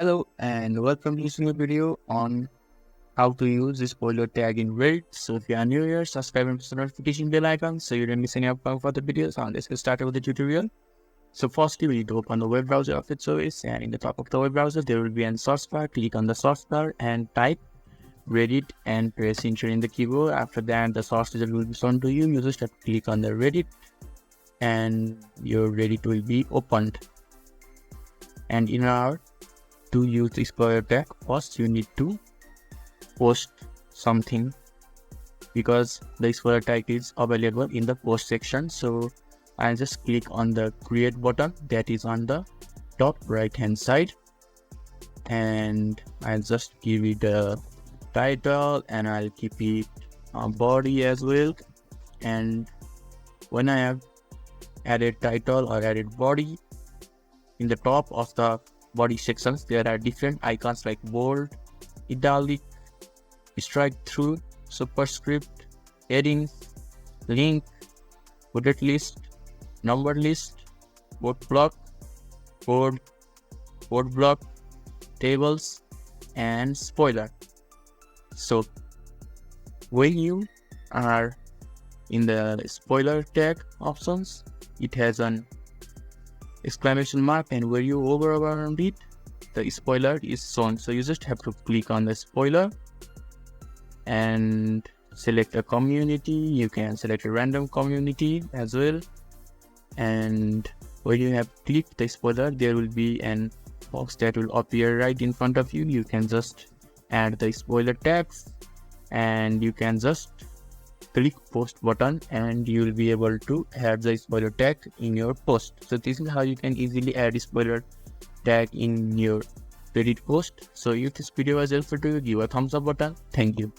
Hello and welcome to this new video on how to use the spoiler tag in Reddit. So if you are new here, subscribe and press the notification bell icon so you don't miss any upcoming further videos. And let's get started with the tutorial. So firstly, we need to open the web browser of the choice, and in the top of the web browser there will be a search bar. Click on the search bar and type Reddit and press enter in the keyboard. After that, the search result will be shown to you. You just have to click on the Reddit and your Reddit will be opened. And in order to use the spoiler tag, first you need to post something because the spoiler tag is available in the post section. So I just click on the create button that is on the top right hand side, and I'll just give it a title and I'll keep it a body as well. And when I have added title or added body, in the top of the body sections there are different icons like bold, italic, strike through, superscript, headings, link, bullet list, number list, board block, board block, tables, and spoiler. So when you are in the spoiler tag options, it has an exclamation mark, and where you hover around it, the spoiler is shown. So you just have to click on the spoiler and select a community. You can select a random community as well, and when you have clicked the spoiler, there will be an box that will appear right in front of you. You can just add the spoiler tags and you can just click post button and you will be able to add the spoiler tag in your post. So this is how you can easily add spoiler tag in your Reddit post. So if this video was helpful to you, give a thumbs up button. Thank you.